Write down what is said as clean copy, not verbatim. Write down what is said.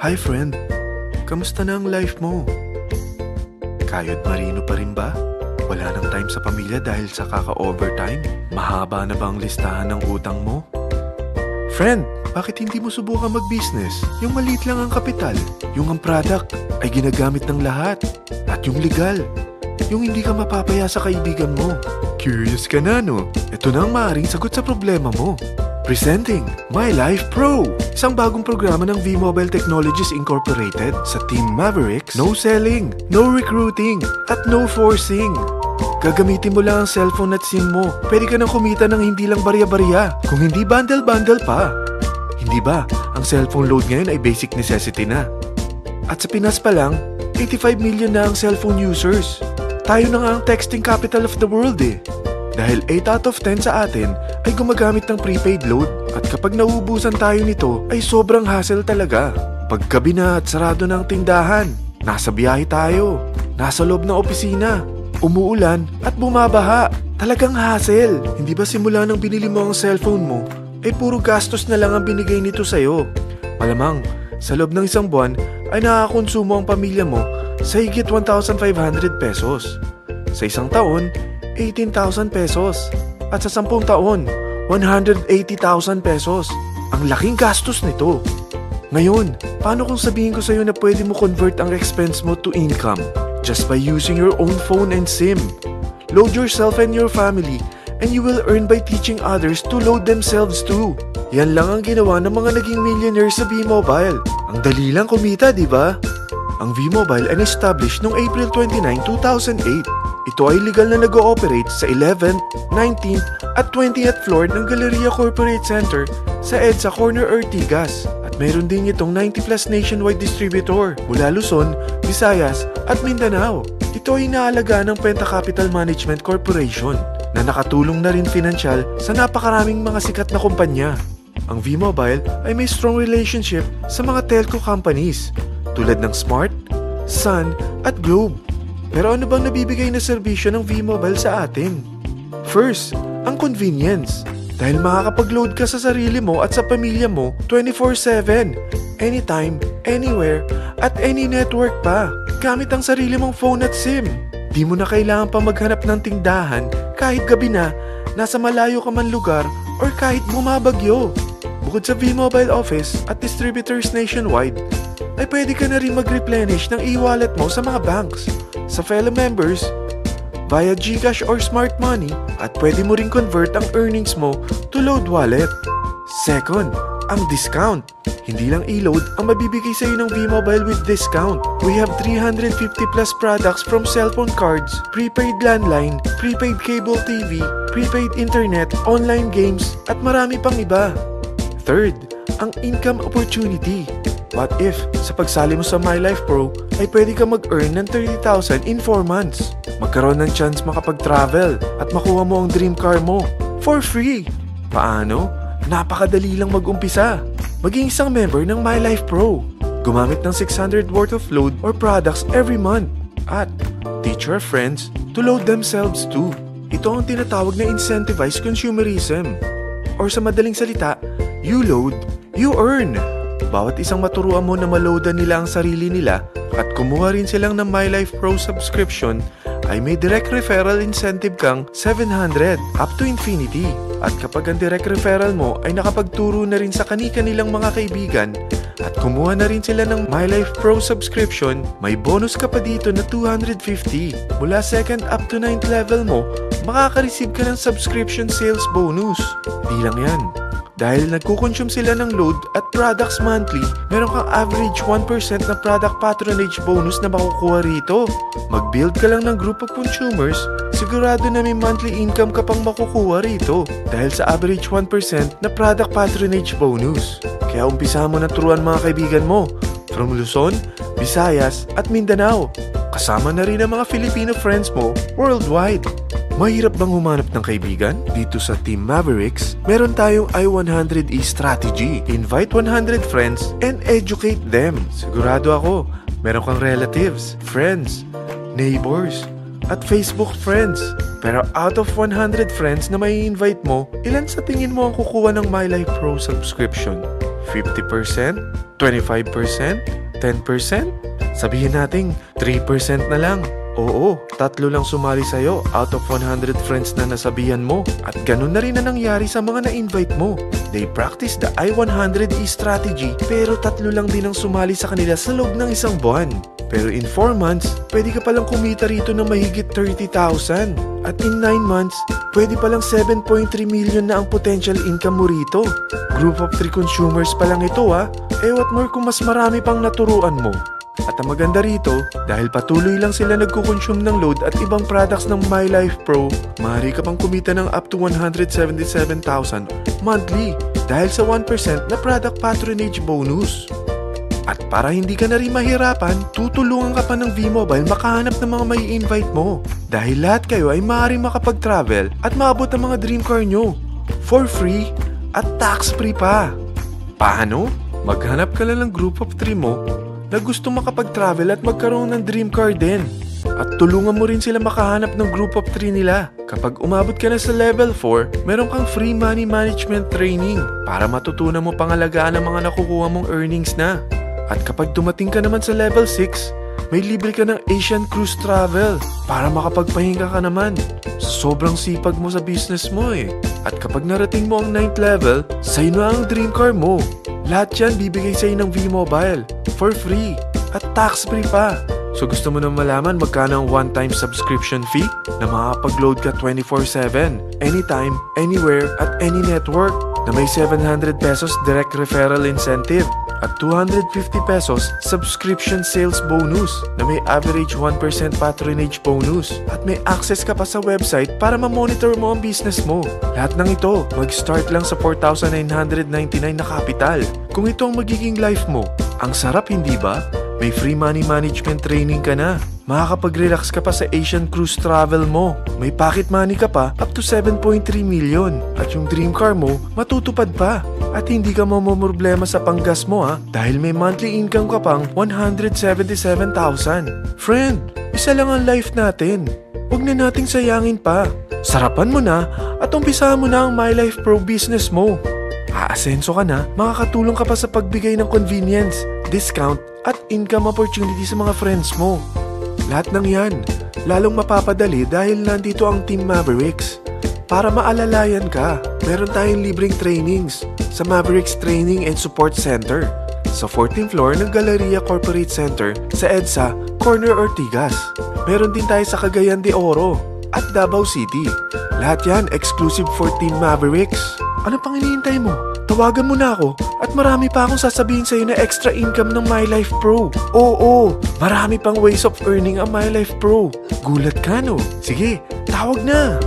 Hi friend, kamusta na ang life mo? Kayod marino pa rin ba? Wala nang time sa pamilya dahil sa kaka-overtime? Mahaba na ba ang listahan ng utang mo? Friend, bakit hindi mo subukan mag-business? Yung maliit lang ang kapital, yung ang product ay ginagamit ng lahat, at yung legal, yung hindi ka mapapaya sa kaibigan mo. Curious ka na, no? Ito na ang maaaring sagot sa problema mo. Presenting My Life Pro, isang bagong programa ng V-Mobile Technologies Incorporated sa Team Mavericks. No selling, no recruiting, at no forcing. Gagamitin mo lang ang cellphone at SIM mo. Pwede ka nang kumita ng hindi lang barya-barya, kung hindi bundle-bundle pa. Hindi ba, ang cellphone load ngayon ay basic necessity na. At sa Pinas pa lang, 85 million na ang cellphone users. Tayo na nga ang texting capital of the world eh. Dahil 8 out of 10 sa atin ay gumagamit ng prepaid load, at kapag nauubusan tayo nito ay sobrang hassle talaga. Paggabi na at sarado ng tindahan, nasa biyahe tayo, nasa loob ng opisina, umuulan at bumabaha. Talagang hassle. Hindi ba simula nang binili mo ang cellphone mo ay puro gastos na lang ang binigay nito sa'yo? Malamang sa loob ng isang buwan ay nakakakonsumo ang pamilya mo sa higit 1,500 pesos. Sa isang taon, 18,000 pesos. At sa 10 taon, 180,000 pesos. Ang laking gastos nito. Ngayon, paano kung sabihin ko sa'yo na pwede mo convert ang expense mo to income just by using your own phone and SIM? Load yourself and your family, and you will earn by teaching others to load themselves too. Yan lang ang ginawa ng mga naging millionaires sa V-Mobile. Ang dali lang kumita, di ba? Ang V-Mobile ay established noong April 29, 2008. Ito ay legal na nag-ooperate sa 11th, 19th at 20th floor ng Galleria Corporate Center sa EDSA Corner Ortigas. At mayroon din itong 90 plus nationwide distributor mula Luzon, Visayas at Mindanao. Ito ay inaalagaan ng Penta Capital Management Corporation na nakatulong na rin pinansyal sa napakaraming mga sikat na kumpanya. Ang V-Mobile ay may strong relationship sa mga telco companies tulad ng Smart, Sun at Globe. Pero ano bang nabibigay na serbisyo ng V-Mobile sa atin? First, ang convenience. Dahil makakapag-load ka sa sarili mo at sa pamilya mo 24/7, anytime, anywhere, at any network pa. Gamit ang sarili mong phone at SIM. Di mo na kailangan pa maghanap ng tindahan kahit gabi na, nasa malayo ka man lugar, or kahit bumabagyo. Bukod sa V-Mobile office at distributors nationwide, ay pwede ka na rin mag-replenish ng e-wallet mo sa mga banks, sa fellow members, via GCash or Smart Money, at pwede mo rin convert ang earnings mo to load wallet. Second, ang discount. Hindi lang e-load ang mabibigay sa iyo ng V-Mobile with discount. We have 350 plus products from cellphone cards, prepaid landline, prepaid cable TV, prepaid internet, online games, at marami pang iba. Third, ang income opportunity. What if, sa pagsali mo sa My Life Pro, ay pwede ka mag-earn ng 30,000 in 4 months? Magkaroon ng chance makapag-travel at makuha mo ang dream car mo for free. Paano? Napakadali lang mag-umpisa. Maging isang member ng My Life Pro. Gumamit ng 600 worth of load or products every month. At teach your friends to load themselves too. Ito ang tinatawag na incentivized consumerism. Or sa madaling salita, you load, you earn. Bawat isang maturuan mo na maloadan nila ang sarili nila at kumuha rin silang ng My Life Pro subscription, ay may direct referral incentive kang 700 up to infinity. At kapag ang direct referral mo ay nakapagturo na rin sa kani-kanilang mga kaibigan at kumuha na rin sila ng My Life Pro subscription, may bonus ka pa dito na 250. Mula 2nd up to 9th level mo, makaka-receive ka ng subscription sales bonus. Di lang yan. Dahil nagkukonsume sila ng load at products monthly, meron kang average 1% na product patronage bonus na makukuha rito. Mag-build ka lang ng group of consumers, sigurado na may monthly income ka pang makukuha rito dahil sa average 1% na product patronage bonus. Kaya umpisa mo na turuan mga kaibigan mo from Luzon, Visayas at Mindanao. Kasama na rin ang mga Filipino friends mo worldwide. Mahirap bang humanap ng kaibigan? Dito sa Team Mavericks, meron tayong I100E strategy. Invite 100 friends and educate them. Sigurado ako, meron kang relatives, friends, neighbors, at Facebook friends. Pero out of 100 friends na may invite mo, ilan sa tingin mo ang kukuha ng My Life Pro subscription? 50%? 25%? 10%? Sabihin nating 3% na lang. Oo, 3 lang sumali sa'yo out of 100 friends na nasabihan mo. At ganun na rin na nangyari sa mga na-invite mo. They practice the I-100E strategy pero 3 lang din ang sumali sa kanila sa loob ng isang buwan. Pero in 4 months, pwede ka palang kumita rito ng mahigit 30,000. At in 9 months, pwede palang 7.3 million na ang potential income mo rito. Group of 3 consumers pa lang ito what more kung mas marami pang naturuan mo. At ang maganda rito, dahil patuloy lang sila nagko-consume ng load at ibang products ng MyLife Pro, maaari ka pang kumita ng up to 177,000 monthly dahil sa 1% na product patronage bonus. At para hindi ka na rin mahirapan, tutulungan ka pa ng V-Mobile makahanap ng mga may invite mo. Dahil lahat kayo ay maaaring makapag-travel at maabot ang mga dream car nyo for free at tax-free pa. Paano? Maghanap ka lang ng group of 3 mo na gusto makapag-travel at magkaroon ng dream car din. At tulungan mo rin sila makahanap ng group of 3 nila. Kapag umabot ka na sa level 4, meron kang free money management training para matutunan mo pangalagaan ang mga nakukuha mong earnings na. At kapag dumating ka naman sa level 6, may libre ka ng Asian Cruise Travel para makapagpahinga ka naman. Sobrang sipag mo sa business mo At kapag narating mo ang 9th level, sa'yo na ang dream car mo. Lahat yan bibigay sa'yo ng V-Mobile for free at tax-free pa. So gusto mo na malaman magkano ang one-time subscription fee na makakapag-load ka 24/7, anytime, anywhere, at any network na may 700 pesos direct referral incentive at 250 pesos subscription sales bonus na may average 1% patronage bonus at may access ka pa sa website para ma-monitor mo ang business mo. Lahat ng ito, mag-start lang sa 4,999 na capital. Kung ito ang magiging life mo, ang sarap hindi ba? May free money management training ka na. Makakapag-relax ka pa sa Asian Cruise Travel mo. May pocket money ka pa up to 7.3 million. At yung dream car mo, matutupad pa. At hindi ka mamomroblema sa panggas mo dahil may monthly income ka pang 177,000. Friend, isa lang ang life natin. Huwag na nating sayangin pa. Sarapan mo na at umpisahan mo na ang MyLife Pro business mo. Aasenso ka na, makakatulong ka pa sa pagbigay ng convenience, discount, at income opportunity sa mga friends mo. Lahat ng yan, lalong mapapadali dahil nandito ang Team Mavericks. Para maalalayan ka, meron tayong libreng trainings sa Mavericks Training and Support Center sa 14th floor ng Galleria Corporate Center sa EDSA, Corner Ortigas. Meron din tayo sa Cagayan de Oro at Davao City. Lahat yan exclusive for Team Mavericks. Ano pang hinihintay mo? Tawagan mo na ako at marami pa akong sasabihin sa'yo na extra income ng MyLife Pro. Oo, marami pang ways of earning ang MyLife Pro. Gulat ka no? Sige, tawag na!